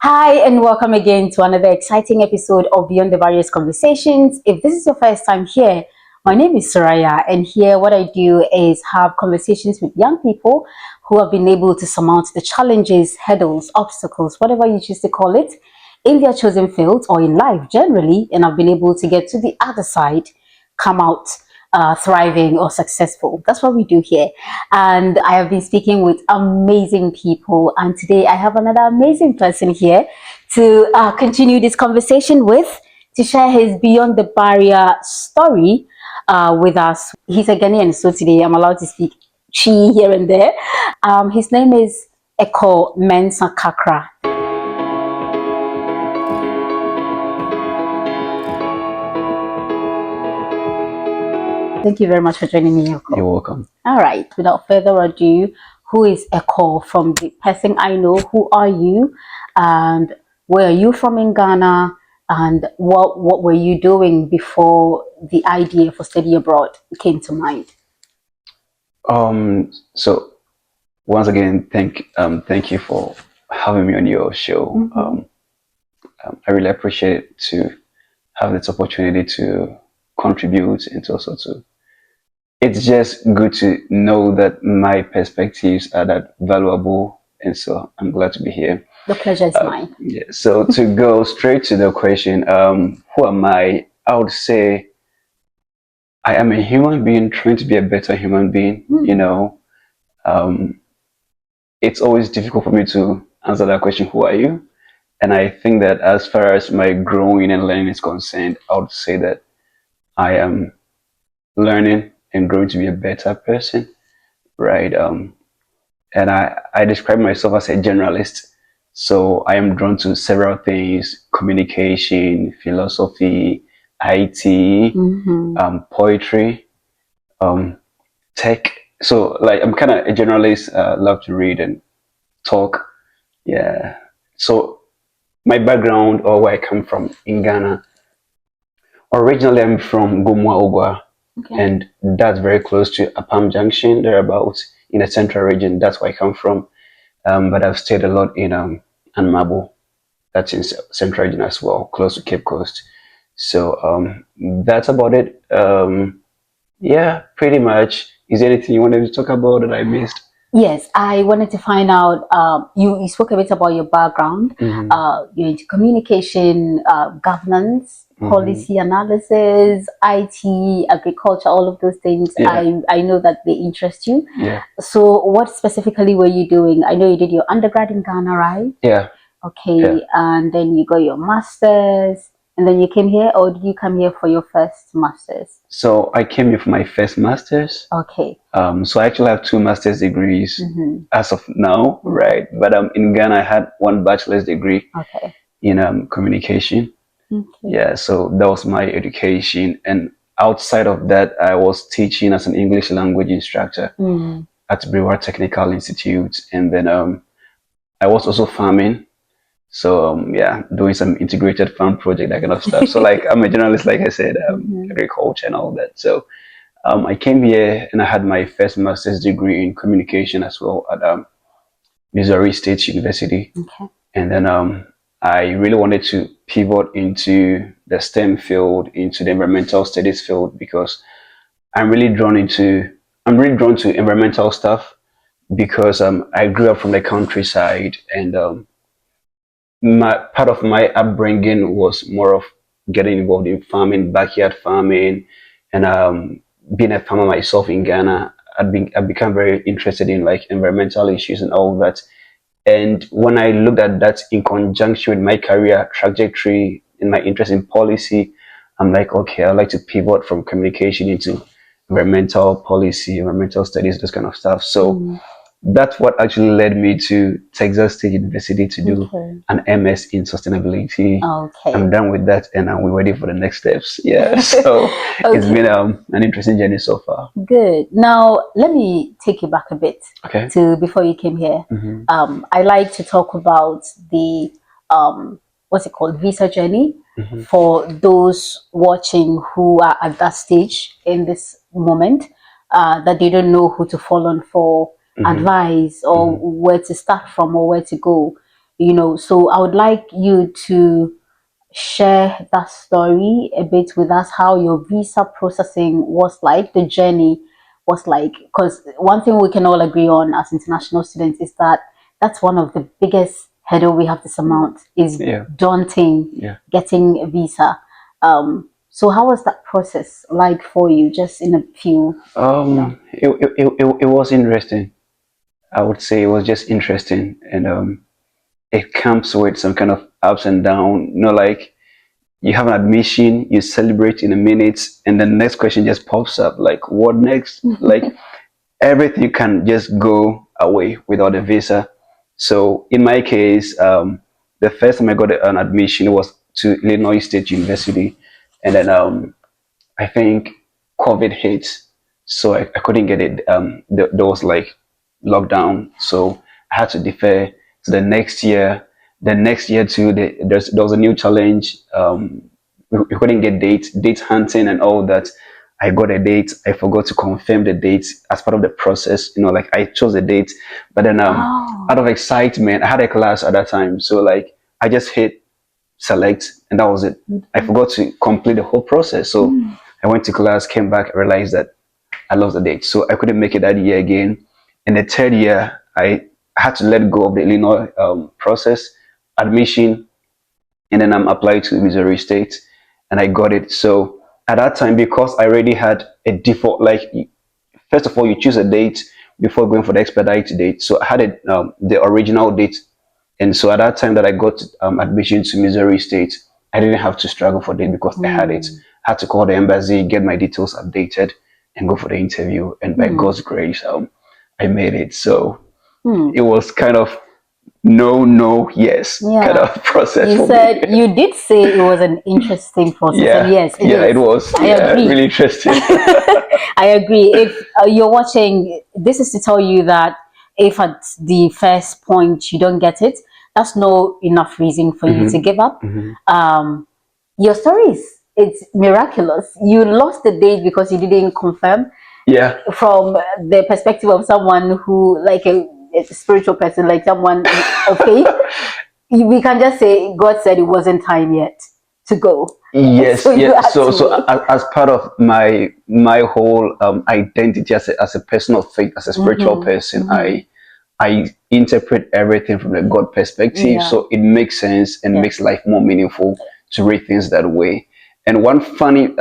Hi, and welcome again to another exciting episode of Beyond the Barriers Conversations. If this is your first time here, my name is Soraya, and here what I do is have conversations with young people who have been able to surmount the challenges, hurdles, obstacles, whatever you choose to call it, in their chosen field or in life generally, and I've been able to get to the other side, come out thriving or successful. That's what we do here. And I have been speaking with amazing people. And today I have another amazing person here to continue this conversation with, to share his Beyond the Barrier story with us. He's a Ghanaian, so today I'm allowed to speak Chi here and there. His name is Ekow Mensah Kakra. Thank you very much for joining me, Ekow. You're welcome. All right, without further ado, who is Ekow? From the person I know, who are you, and where are you from in Ghana, and what were you doing before the idea for study abroad came to mind? So once again, thank you for having me on your show. I really appreciate it to have this opportunity to contribute and also to. It's just good to know that my perspectives are that valuable, and so I'm glad to be here. The pleasure is mine. Yeah. So to go straight to the question, who am I? I would say I am a human being trying to be a better human being. Um, it's always difficult for me to answer that question, who are you? And I think that as far as my growing and learning is concerned, I would say that I am learning and growing to be a better person, right? And I describe myself as a generalist. So I am drawn to several things: communication, philosophy, IT, poetry, tech. So like I'm kind of a generalist, love to read and talk. Yeah. So my background or where I come from in Ghana, originally I'm from Gomwa Ogwa, and that's very close to Apam Junction, thereabouts in the central region. That's where I come from. But I've stayed a lot in Anmabo, that's in central region as well, close to Cape Coast. So that's about it. Yeah, pretty much. Is there anything you wanted to talk about that I missed? Yes, I wanted to find out. You spoke a bit about your background. You're into communication, governance, policy analysis, IT, agriculture, all of those things. Yeah. I know that they interest you. Yeah. So, what specifically were you doing? I know you did your undergrad in Ghana, right? Yeah. Okay, Yeah. and then you got your master's, and then you came here, or did you come here for your first master's? So I came here for my first master's. Okay. So I actually have two master's degrees as of now, right? But in Ghana, I had one bachelor's degree in communication. Okay. Yeah, so that was my education. And outside of that, I was teaching as an English language instructor at Brewer Technical Institute. And then I was also farming. So yeah, doing some integrated farm project, that kind of stuff. So like I'm a journalist, like I said, agriculture and all that. So I came here and I had my first master's degree in communication as well at Missouri State University. Okay. And then I really wanted to pivot into the STEM field, into the environmental studies field, because I'm really drawn to environmental stuff, because I grew up from the countryside, and part of my upbringing was more of getting involved in farming, backyard farming, and being a farmer myself in Ghana. I've become very interested in like environmental issues and all that. And when I looked at that in conjunction with my career trajectory and my interest in policy, I'm like, okay, I'd like to pivot from communication into environmental policy, environmental studies, this kind of stuff. So that's what actually led me to Texas State University to do an MS in sustainability. Okay. I'm done with that, and we're ready for the next steps. Yeah, so it's been an interesting journey so far. Good. Now let me take you back a bit to before you came here. I like to talk about the what's it called, visa journey, for those watching who are at that stage in this moment, that they don't know who to fall on for advice or where to start from or where to go. you know. So I would like you to share that story a bit with us, how your visa processing was like, the journey was like. Because one thing we can all agree on as international students is that that's one of the biggest hurdle we have to surmount, is Yeah. daunting, Yeah. getting a visa. So how was that process like for you, just in a few, you know? It was interesting. I would say it was just interesting, and it comes with some kind of ups and downs. You know, like you have an admission, you celebrate in a minute, and the next question just pops up. Like, what next? Like everything can just go away without a visa. So in my case, the first time I got an admission was to Illinois State University, and then I think COVID hit, so I couldn't get it. There was like lockdown, so I had to defer to the next year. The next year too, there was a new challenge. We couldn't get date hunting and all that. I got a date. I forgot to confirm the date as part of the process. You know, like I chose a date, but then Oh. out of excitement, I had a class at that time, so like I just hit select, and that was it. I forgot to complete the whole process. So I went to class, came back, realized that I lost the date. So I couldn't make it that year again. In the third year, I had to let go of the Illinois process, admission, and then I'm applied to Missouri State, and I got it. So at that time, because I already had a default, like first of all, you choose a date before going for the expedite date. So I had the original date, and so at that time that I got admission to Missouri State, I didn't have to struggle for it because I had it. I had to call the embassy, get my details updated, and go for the interview. And by God's grace, I made it. So it was kind of no, no, yes kind Yeah. of process You for said, me. you did say it was an interesting process, and Yeah, yes, it yeah, is. it was. I Yeah, agree. really interesting. I agree. If you're watching, this is to tell you that if at the first point you don't get it, that's no enough reason for you to give up. Um, your story is, it's miraculous. You lost the date because you didn't confirm. Yeah, From the perspective of someone who, like a spiritual person, like someone of faith, we can just say God said it wasn't time yet to go. yes, So you yeah. had So, to so wait. as part of my whole identity as a person of faith, as a spiritual person, I interpret everything from the God perspective, Yeah. so it makes sense and Yeah. makes life more meaningful to read things that way. And one funny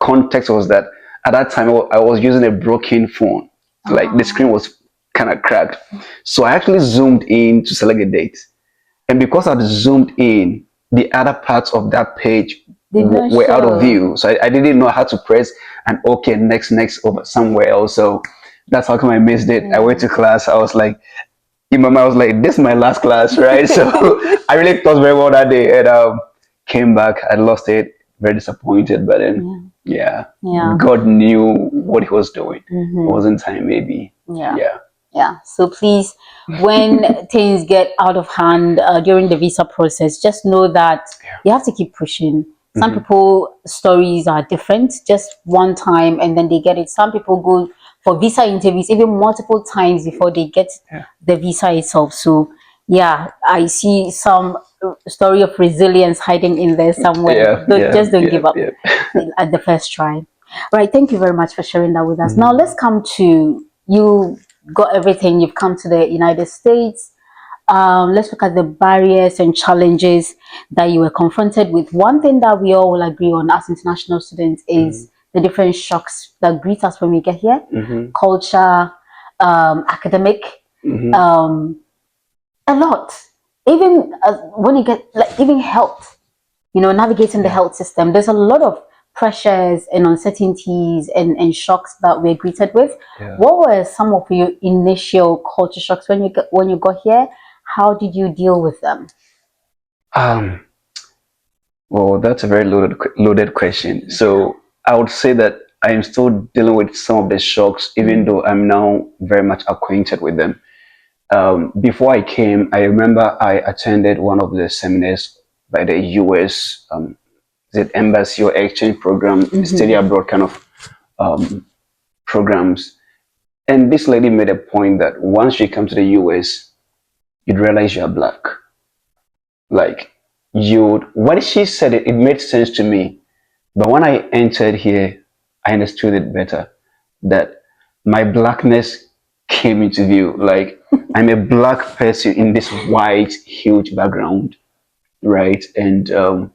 context was that at that time I was using a broken phone, like the screen was kind of cracked. So I actually zoomed in to select a date, and because I'd zoomed in, the other parts of that page Did not were out of show. view. So I didn't know how to press an OK, next over somewhere else. So that's how come I missed it. I went to class. I was like, in my mind, I was like, this is my last class, right? So I really thought very well that day, and came back. I lost it. Very disappointed, but then yeah, Yeah. God knew what He was doing. It Mm-hmm. wasn't time, maybe. Yeah. Yeah. Yeah. So please, when things get out of hand during the visa process, just know that you have to keep pushing. Some people stories are different, just one time and then they get it. Some people go for visa interviews even multiple times before they get the visa itself. So yeah, I see some story of resilience hiding in there somewhere. Yeah, yeah, Just don't yeah, give up yeah. at the first try. Right, thank you very much for sharing that with us. Now let's come to, you got everything, you've come to the United States. Let's look at the barriers and challenges that you were confronted with. One thing that we all will agree on as international students is the different shocks that greet us when we get here. Culture, academic, um, a lot. Even when you get, like, even health, you know, navigating the health system, there's a lot of pressures and uncertainties and shocks that we're greeted with. What were some of your initial culture shocks when you got here? How did you deal with them? Um, well, that's a very loaded question. So I would say that I am still dealing with some of the shocks, even though I'm now very much acquainted with them. Before I came, I remember I attended one of the seminars by the US, is it embassy or exchange program, study abroad kind of programs. And this lady made a point that once you come to the US, you'd realize you're black. Like you, when she said it, it made sense to me. But when I entered here, I understood it better. That my blackness came into view. Like I'm a black person in this white, huge background, right? And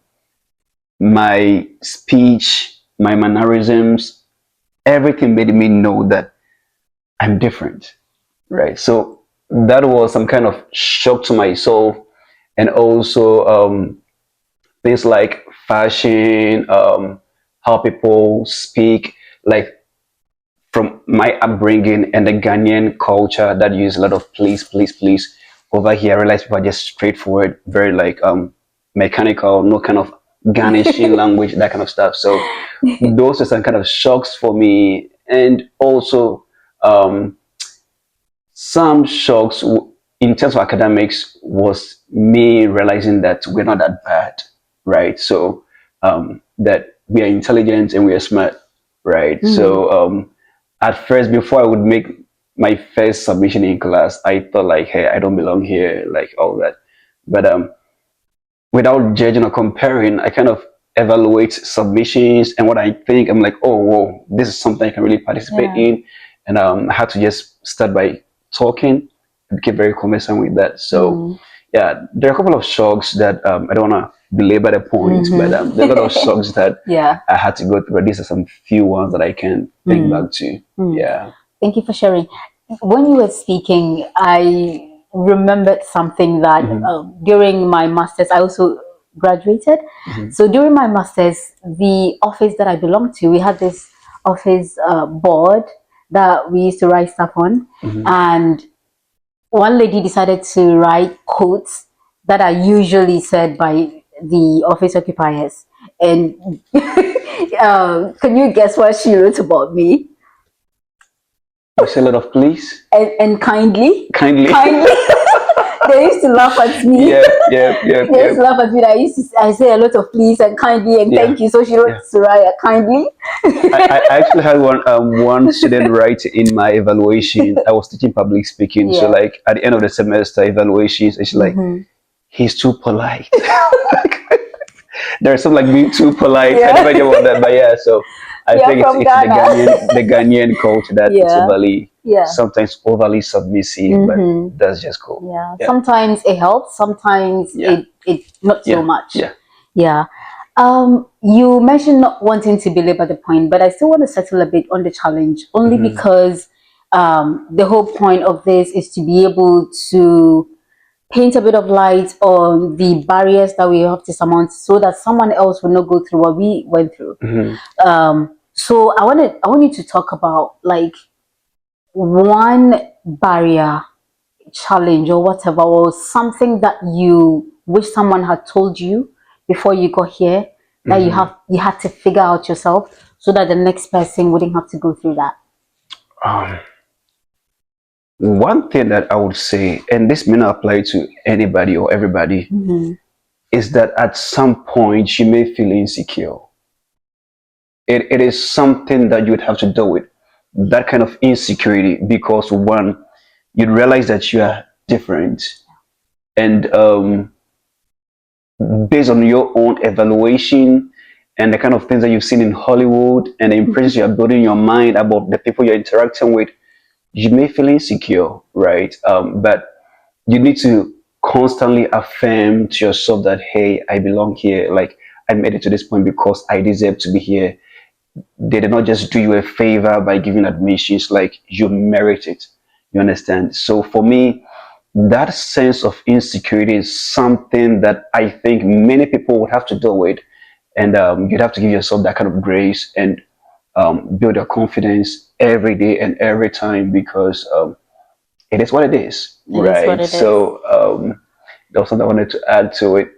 my speech, my mannerisms, everything made me know that I'm different, right? So that was some kind of shock to my soul, and also things like fashion, how people speak, like from my upbringing and the Ghanaian culture that use a lot of please, please, please. Over here, I realize people are just straightforward, very like mechanical, no kind of garnishing language, that kind of stuff. So those are some kind of shocks for me, and also um, some shocks in terms of academics was me realizing that we're not that bad, right? So that we are intelligent and we are smart, right? Mm. So at first, before I would make my first submission in class, I thought like, hey, I don't belong here, like all that. But without judging or comparing, I kind of evaluate submissions and what I think. I'm like, oh, whoa, this is something I can really participate in. And I had to just start by talking and get very conversant with that. So, yeah, there are a couple of shocks that I don't want to belabor the point, but there are a lot of shocks that I had to go through. But these are some few ones that I can think back to. Yeah. Thank you for sharing. When you were speaking, I remembered something that during my master's, I also graduated. So during my master's, the office that I belonged to, we had this office board that we used to write stuff on. And one lady decided to write quotes that are usually said by the office occupiers. And can you guess what she wrote about me? You say a lot of please and kindly. Kindly. They used to laugh at me. They used to laugh at me. I say a lot of please and kindly and thank you. So she wrote Soraya kindly. I actually had one student write in my evaluation. I was teaching public speaking, so like at the end of the semester evaluations, it's like he's too polite. There's some like being too polite. I never knew about that, but yeah. So I think it's the Ghanaian culture that it's overly sometimes overly submissive, but that's just cool. Sometimes it helps, sometimes it not so much. You mentioned not wanting to belabor the point, but I still want to settle a bit on the challenge, only because the whole point of this is to be able to paint a bit of light on the barriers that we have to surmount, so that someone else will not go through what we went through. So I want you to talk about like one barrier, challenge, or whatever, or something that you wish someone had told you before you got here that you had to figure out yourself, so that the next person wouldn't have to go through that. One thing that I would say, and this may not apply to anybody or everybody, is that at some point you may feel insecure. It is something that you would have to deal with, that kind of insecurity, because one, you'd realize that you are different, and based on your own evaluation and the kind of things that you've seen in Hollywood and the impressions you're building in your mind about the people you're interacting with, you may feel insecure, right? But you need to constantly affirm to yourself that, hey, I belong here. Like, I made it to this point because I deserve to be here. They did not just do you a favor by giving admissions, like you merit it. You understand? So for me, that sense of insecurity is something that I think many people would have to deal with. And you'd have to give yourself that kind of grace and build your confidence every day and every time, because it is what it is, right? So that was something I wanted to add to it,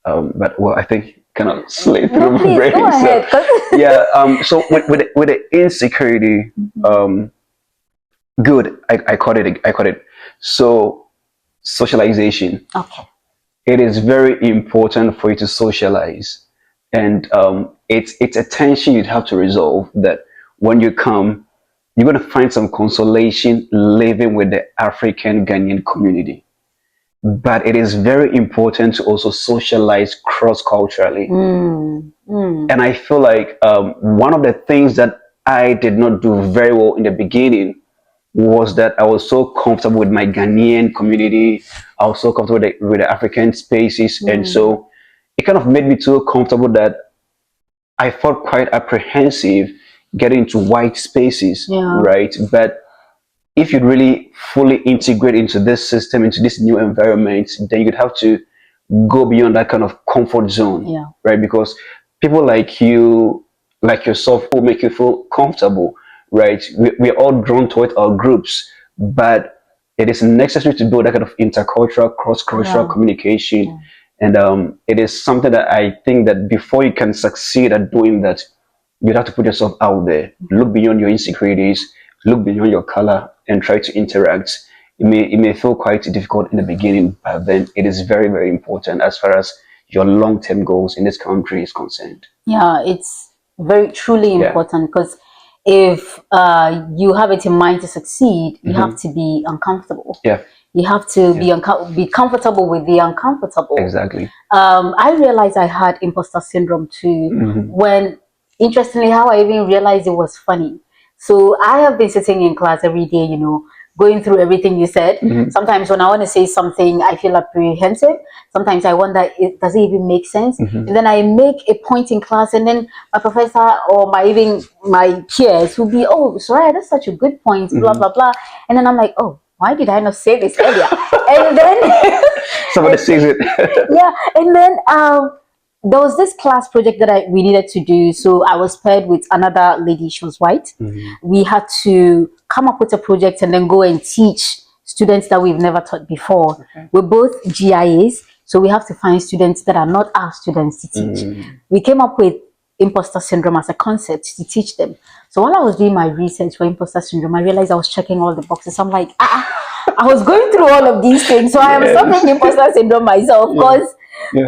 but well, I think kind of slid through my brain. Go ahead. So with the insecurity, good. I caught it. So socialization. Okay. It is very important for you to socialize, and it's a tension you'd have to resolve. That when you come, you're going to find some consolation living with the African Ghanaian community. but it is very important to also socialize cross-culturally. And I feel like one of the things that I did not do very well in the beginning was that I was so comfortable with my Ghanaian community. I was so comfortable with the African spaces. And so it kind of made me so comfortable that I felt quite apprehensive getting into white spaces, right? But if you'd really fully integrate into this system, into this new environment, then you'd have to go beyond that kind of comfort zone, right? Because people like you, like yourself, will make you feel comfortable, right? We're all drawn toward our groups, but it is necessary to build that kind of intercultural, cross-cultural communication. And it is something that I think that before you can succeed at doing that, you have to put yourself out there, look beyond your insecurities, look beyond your color, and try to interact. It may feel quite difficult in the beginning, but then it is very, very important as far as your long-term goals in this country is concerned. Yeah, it's very truly important, because if you have it in mind to succeed, you have to be uncomfortable. You have to be comfortable with the uncomfortable. Exactly. I realized I had imposter syndrome too, when, interestingly, how I even realized it was funny. So I have been sitting in class every day, you know, going through everything you said. Sometimes when I want to say something, I feel apprehensive. Sometimes I wonder, does it even make sense? And then I make a point in class, and then my professor or even my peers will be, oh, Soraya, that's such a good point, blah, blah, blah. And then I'm like, oh, why did I not say this earlier? And then somebody sees it. And then there was this class project that we needed to do. So I was paired with another lady. She was white. We had to come up with a project and then go and teach students that we've never taught before. We're both GIAs, so we have to find students that are not our students to teach. We came up with imposter syndrome as a concept to teach them. So while I was doing my research for imposter syndrome, I realized I was checking all the boxes. I'm like, I was going through all of these things, so I am suffering imposter syndrome myself, because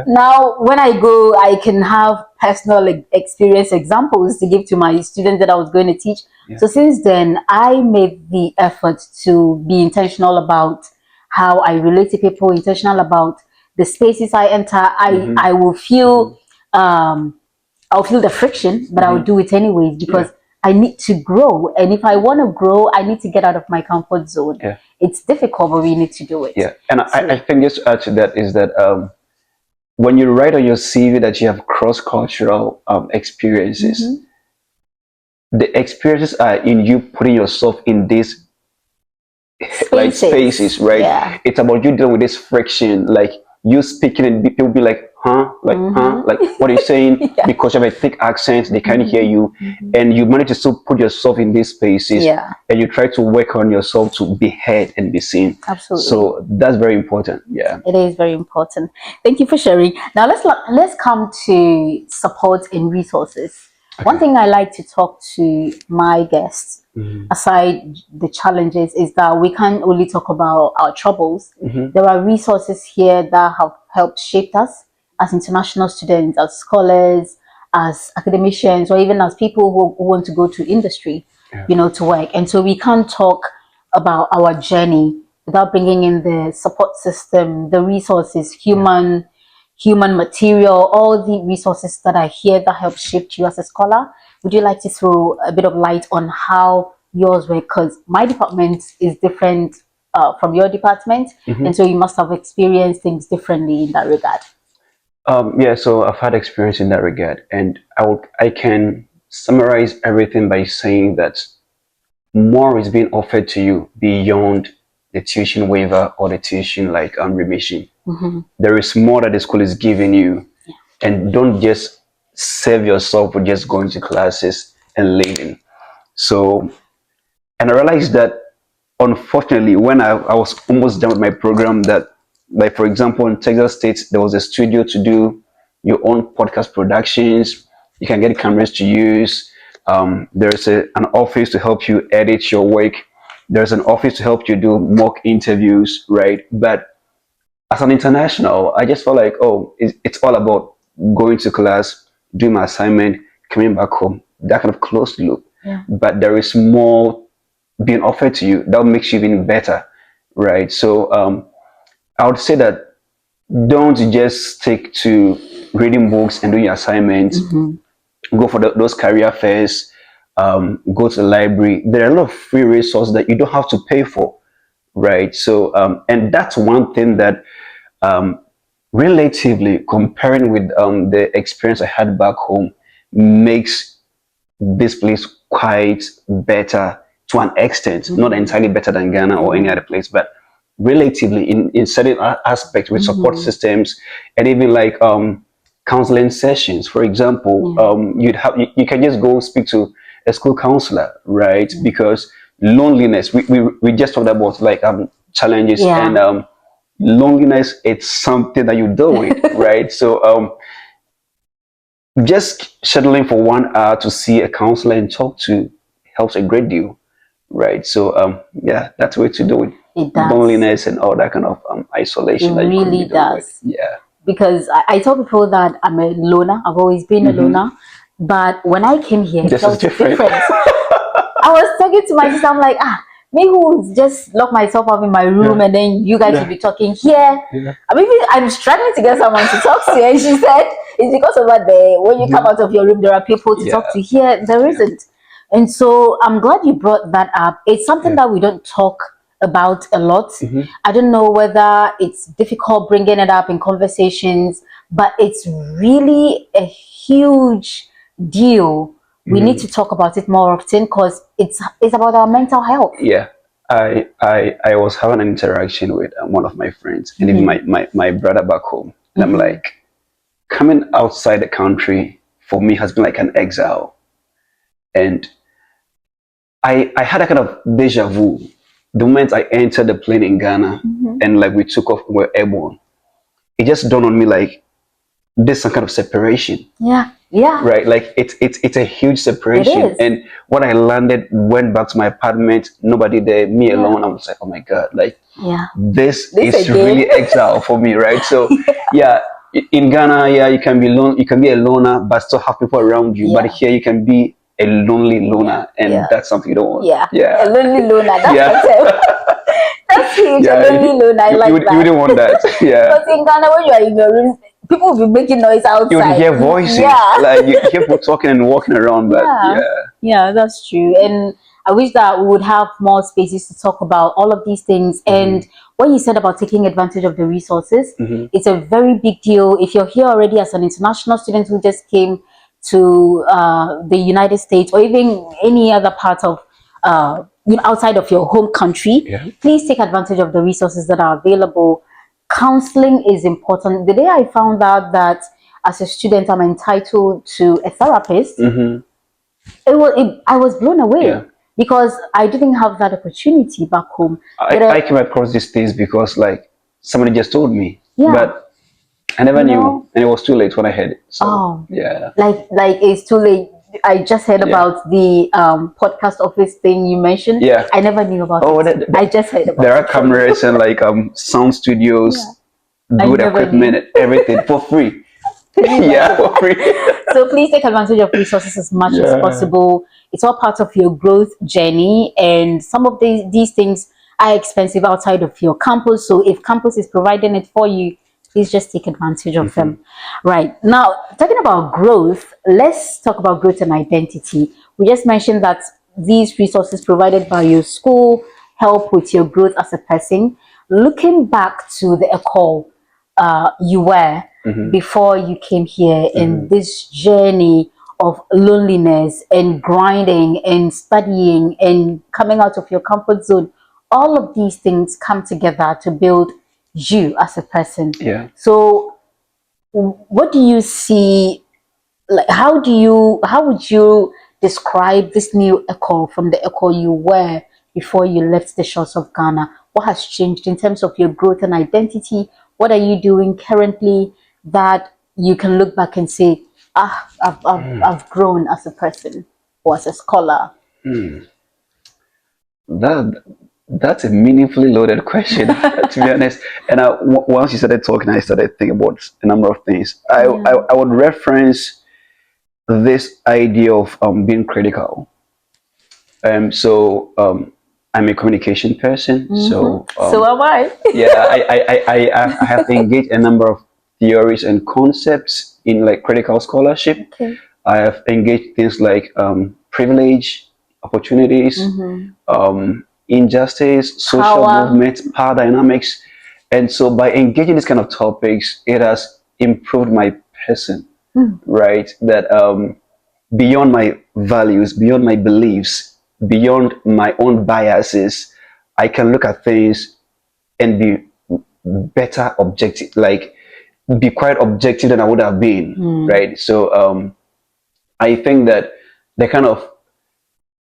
now when I go, I can have personal experience examples to give to my students that I was going to teach. So since then, I made the effort to be intentional about how I relate to people, intentional about the spaces I enter. I will feel I'll feel the friction, but I'll do it anyways, because I need to grow. And if I want to grow, I need to get out of my comfort zone. It's difficult, but we need to do it. And I think just to add to that is that when you write on your CV that you have cross-cultural experiences, the experiences are in you putting yourself in these spaces, right? It's about you dealing with this friction, like you speaking and people be like, huh? Like, huh? Like, what are you saying? Because you have a thick accent, they can't hear you. And you manage to still put yourself in these spaces. And you try to work on yourself to be heard and be seen. Absolutely. So that's very important. It is very important. Thank you for sharing. Now let's come to support and resources. One thing I like to talk to my guests, aside the challenges, is that we can't only talk about our troubles. There are resources here that have helped shape us as international students, as scholars, as academicians, or even as people who want to go to industry, you know, to work. And so we can't talk about our journey without bringing in the support system, the resources, human material, all the resources that are here that help shape you as a scholar. Would you like to throw a bit of light on how yours were? Because my department is different from your department, and so you must have experienced things differently in that regard. So I've had experience in that regard, and I can summarize everything by saying that more is being offered to you beyond the tuition waiver or the tuition remission. There is more that the school is giving you, and don't just save yourself with just going to classes and leaving. So, and I realized that unfortunately, when I was almost done with my program, that like for example in Texas State, there was a studio to do your own podcast productions. You can get cameras to use. There's an office to help you edit your work. There's an office to help you do mock interviews, right? But as an international, I just felt like, oh, it's all about going to class, doing my assignment, coming back home, that kind of closed loop. But there is more being offered to you that makes you even better, right? So I would say that don't just stick to reading books and doing your assignments. Go for those career fairs. Go to the library. There are a lot of free resources that you don't have to pay for, right? So, and that's one thing that, relatively comparing with the experience I had back home, makes this place quite better to an extent, not entirely better than Ghana or any other place, but relatively in certain aspects with support systems and even like counseling sessions. For example, you can just go speak to a school counselor, right? Because loneliness, we just talked about like challenges and loneliness, it's something that you deal with, right? So just scheduling for 1 hour to see a counselor and talk to helps a great deal, right? So yeah, that's the way to do it. It does. Loneliness and all that kind of isolation It that you could really be dealing with. does. Yeah. Because I tell people that I'm a loner. I've always been a loner. But when I came here, it This is felt different. I was talking to my sister. I'm like, me who just lock myself up in my room and then you guys should be talking here. I mean, I'm struggling to get someone to talk to. And she said, it's because over there, when you come out of your room, there are people to talk to. Here, there isn't. And so I'm glad you brought that up. It's something that we don't talk about a lot. I don't know whether it's difficult bringing it up in conversations, but it's really a huge deal. We need to talk about it more often because it's about our mental health. Yeah. I was having an interaction with one of my friends and even my brother back home. And I'm like, coming outside the country for me has been like an exile. And I had a kind of deja vu the moment I entered the plane in Ghana and like we took off, we were airborne. It just dawned on me like there's some kind of separation. Yeah. Right, like it's a huge separation. It is. And when I landed, went back to my apartment, nobody there, me alone. I was like, oh my god, like this is again. really exile for me, right? So in Ghana, you can be you can be a loner, but still have people around you. But here you can be a lonely loner, and that's something you don't want. A lonely loner. That's that's huge. A lonely loner. I like that. You wouldn't want that. Because in Ghana, when you are in your room, people will be making noise outside. You would hear voices. Like you hear people talking and walking around. But that's true. And I wish that we would have more spaces to talk about all of these things. And what you said about taking advantage of the resources, it's a very big deal. If you're here already as an international student who just came to the United States or even any other part of outside of your home country, please take advantage of the resources that are available. Counseling is important. The day I found out that as a student I'm entitled to a therapist, I was blown away because I didn't have that opportunity back home. I came across these things because like somebody just told me, but I never knew, and it was too late when I heard it. So like it's too late. I just heard about the podcast office thing you mentioned. I never knew about it. I just heard about it. There are cameras and like sound studios, good equipment, and everything for free. For free. So please take advantage of resources as much as possible. It's all part of your growth journey, and some of these things are expensive outside of your campus. So if campus is providing it for you, please just take advantage of them. Right. Now, talking about growth, let's talk about growth and identity. We just mentioned that these resources provided by your school help with your growth as a person. Looking back to the Ekow you were before you came here in this journey of loneliness and grinding and studying and coming out of your comfort zone, all of these things come together to build you as a person. So what do you see, like how would you describe this new Ekow from the Ekow you were before you left the shores of Ghana? What has changed in terms of your growth and identity? What are you doing currently that you can look back and say, I've grown as a person or as a scholar? That's a meaningfully loaded question, to be honest. And once you started talking, I started thinking about a number of things. I would reference this idea of being critical. I'm a communication person, so So am I. yeah, I have engaged a number of theories and concepts in like critical scholarship. Okay. I have engaged things like privilege, opportunities, injustice, social Power. movement, power dynamics, and so by engaging these kind of topics, it has improved my person, right? That beyond my values, beyond my beliefs, beyond my own biases, I can look at things and be better objective, like be quite objective than I would have been, right? So I think that the kind of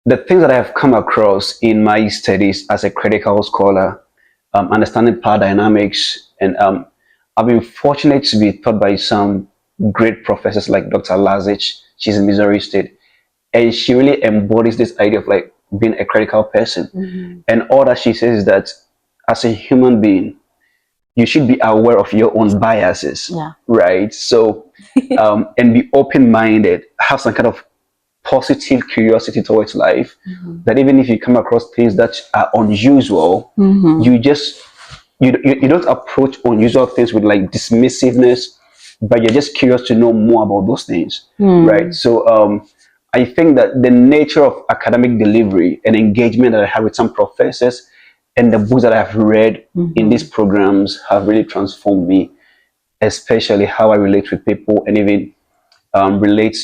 the things that I have come across in my studies as a critical scholar, understanding power dynamics, and I've been fortunate to be taught by some great professors like Dr. Lazich. She's in Missouri State, and she really embodies this idea of like being a critical person. And all that she says is that as a human being, you should be aware of your own biases, Yeah. right? So, and be open-minded, have some kind of positive curiosity towards life. That even if you come across things that are unusual, you just you don't approach unusual things with like dismissiveness, but you're just curious to know more about those things, right? So, I think that the nature of academic delivery and engagement that I have with some professors and the books that I've read in these programs have really transformed me, especially how I relate with people and even relate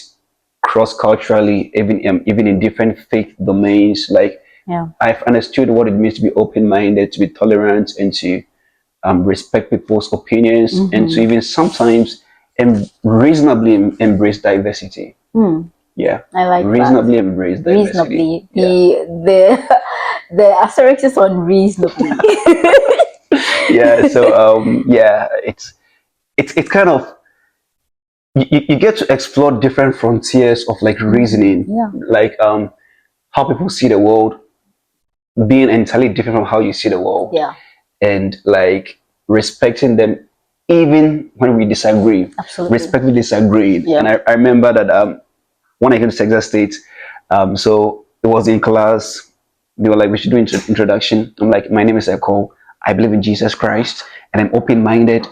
cross-culturally, even in different faith domains. Like Yeah. I've understood what it means to be open-minded, to be tolerant, and to respect people's opinions, and to even sometimes reasonably embrace diversity. Yeah, I like that. reasonably embrace diversity. Reasonably. Yeah. The asterisk is on reasonably. Yeah. So yeah, it's kind of you get to explore different frontiers of like reasoning, Yeah. like how people see the world being entirely different from how you see the world, Yeah. and like respecting them even when we disagree, Absolutely. respectfully disagreeing. Yeah. And I remember that when I came to Texas State, so it was in class, they were like, we should do introduction. I'm like, my name is Ekow, I believe in Jesus Christ, and I'm open-minded,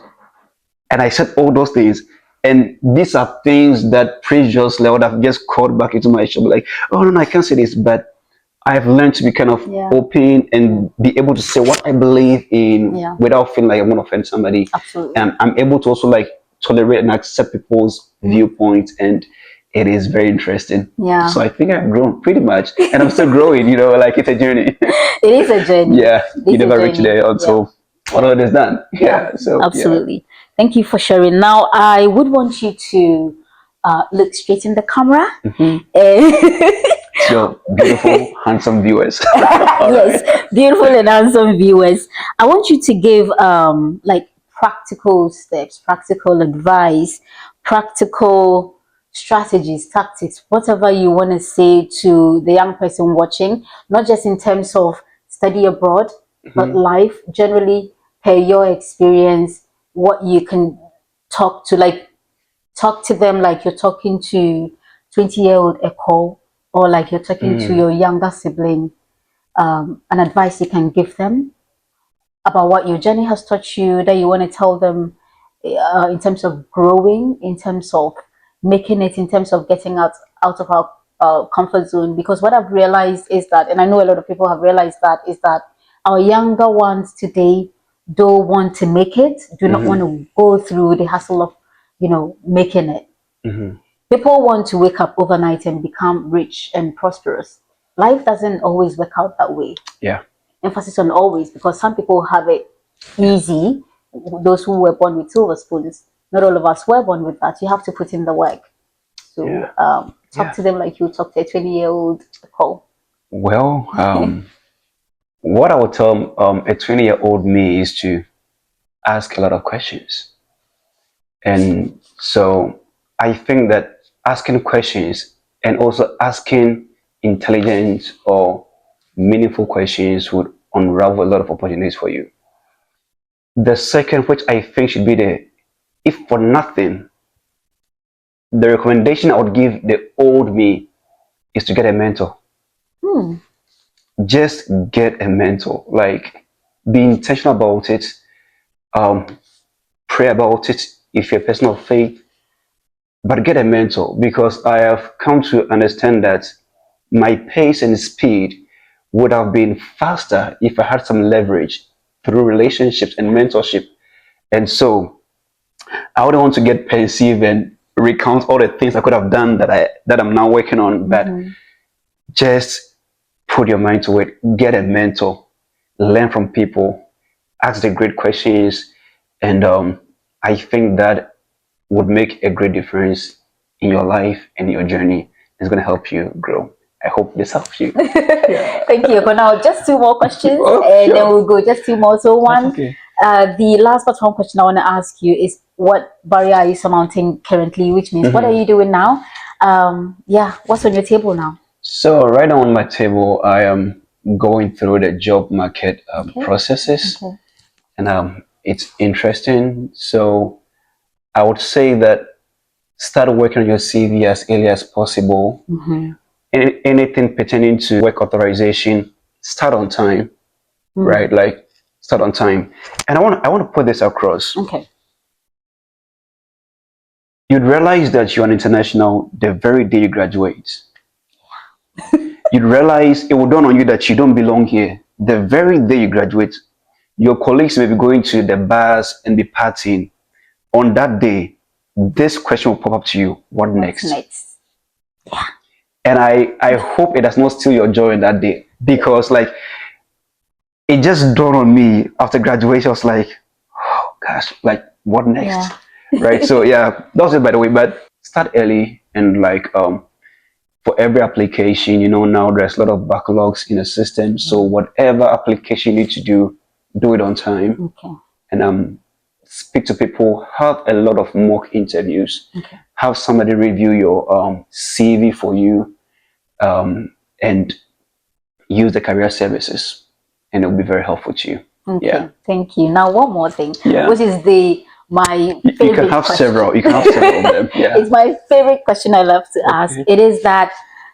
and I said all those things. And these are things that previously I would have just called back into my shop, like, oh no, I can't say this, but I've learned to be kind of open and be able to say what I believe in without feeling like I'm going to offend somebody. Absolutely. And I'm able to also like tolerate and accept people's viewpoints, and it is very interesting. Yeah. So I think I've grown pretty much, and I'm still growing. Like it's a journey. It is a journey. Yeah, you It's a never reach journey. there until what all is done. Yeah. So Absolutely. Thank you for sharing. Now, I would want you to look straight in the camera. So beautiful, handsome viewers. Yes, beautiful and handsome viewers. I want you to give like practical steps, practical advice, practical strategies, tactics, whatever you want to say to the young person watching, not just in terms of study abroad, but life generally, per your experience, what you can talk to them like you're talking to 20-year-old Ekow, or like you're talking to your younger sibling, an advice you can give them about what your journey has taught you that you want to tell them in terms of growing, in terms of making it, in terms of getting out of our comfort zone. Because what I've realized is that, and I know a lot of people have realized that, is that our younger ones today don't want to make it, do not want to go through the hassle of, making it. People want to wake up overnight and become rich and prosperous. Life doesn't always work out that way. Yeah. Emphasis on always, because some people have it easy. Those who were born with silver spoons, not all of us were born with that. You have to put in the work. So talk to them like you talk to a 20-year-old Cole. Well, what I would tell a 20-year-old me is to ask a lot of questions. And so I think that asking questions and also asking intelligent or meaningful questions would unravel a lot of opportunities for you. The second, which I think should be if for nothing, the recommendation I would give the old me is to get a mentor. just get a mentor. Like, be intentional about it. Um, Pray about it if you're a person of faith, but get a mentor, because I have come to understand that my pace and speed would have been faster if I had some leverage through relationships and mentorship. And so I wouldn't want to get pensive and recount all the things I could have done that I'm now working on. But just put your mind to it, get a mentor, learn from people, ask the great questions, and I think that would make a great difference in your life and your journey. It's going to help you grow. I hope this helps you. Thank you. For now, just two more questions, Oh, and sure. then we'll go just two more. So one, Okay. the last but one question I want to ask you is, what barrier are you surmounting currently? Which means, what are you doing now? Yeah, what's on your table now? So right now on my table, I am going through the job market processes, Okay. and it's interesting. So I would say that start working on your CV as early as possible. Anything pertaining to work authorization, start on time, right? Like, start on time. And I want to put this across. Okay. You'd realize that you're an international the very day you graduate. You'd realize it will dawn on you that you don't belong here the very day you graduate. Your colleagues may be going to the bars and be partying. On that day, this question will pop up to you: what next? Next. Yeah. And I hope it does not steal your joy on that day, because like, it just dawned on me after graduation. I was like, oh gosh, like, what next? Right? So yeah, that was it, by the way. But start early, and like, for every application, now there's a lot of backlogs in the system. So whatever application you need to do it on time. Okay. And speak to people, have a lot of mock interviews, Okay. have somebody review your CV for you, and use the career services, and it will be very helpful to you. Okay. Yeah. Thank you. Now, one more thing, Yeah. which is my favorite You can have question. several. You can have several of them. Yeah. It's my favorite question I love to ask. It is that,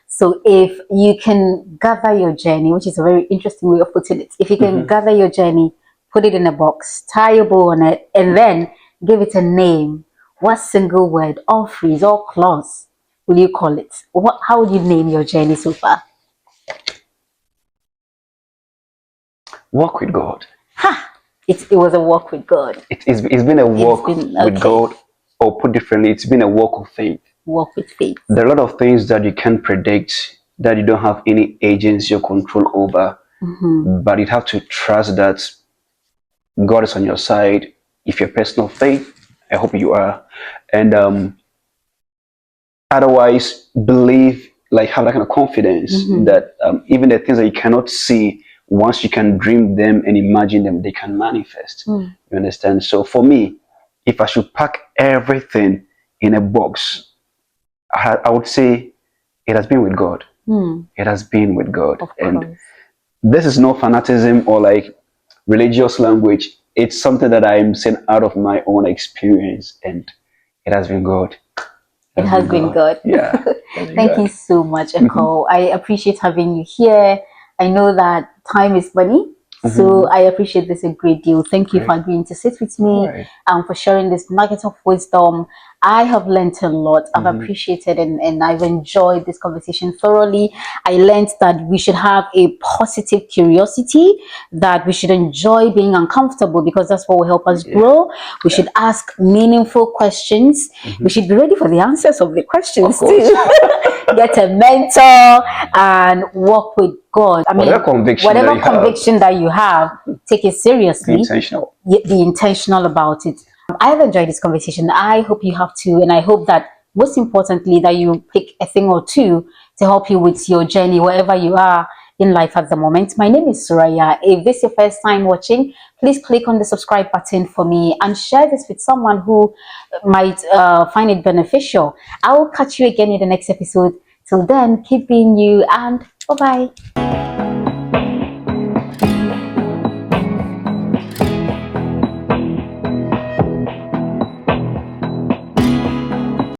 so if you can gather your journey, which is a very interesting way of putting it, if you can gather your journey, put it in a box, tie a bow on it, and then give it a name, what single word or phrase or clause will you call it? How would you name your journey so far? Walk with God. Ha! It was a walk with God. It's been a walk with God, or put differently, it's been a walk of faith. Walk with faith. There are a lot of things that you can't predict, that you don't have any agency or control over, but you have to trust that God is on your side. If you're a person of faith, I hope you are, and otherwise, believe, like, have that kind of confidence that even the things that you cannot see, once you can dream them and imagine them, they can manifest. You understand? So for me, if I should pack everything in a box, I would say it has been with God. It has been with God. And this is no fanatism or like religious language. It's something that I'm saying out of my own experience, and it has been God. It has been good. Yeah. Thank you so much, Ekow. I appreciate having you here. I know that time is money, so I appreciate this a great deal. Thank you for agreeing to sit with me and for sharing this nugget of wisdom. I have learned a lot. I've appreciated and I've enjoyed this conversation thoroughly. I learned that we should have a positive curiosity, that we should enjoy being uncomfortable, because that's what will help us grow. We should ask meaningful questions. We should be ready for the answers of the questions too. Get a mentor and work with God. I mean, whatever conviction that you have, take it seriously. Be intentional. Be intentional about it. I have enjoyed this conversation. I hope you have too, and I hope that most importantly that you pick a thing or two to help you with your journey wherever you are in life at the moment. My name is Suraya. If this is your first time watching, please click on the subscribe button for me and share this with someone who might find it beneficial. I will catch you again in the next episode. Till then, keep being you, and bye-bye.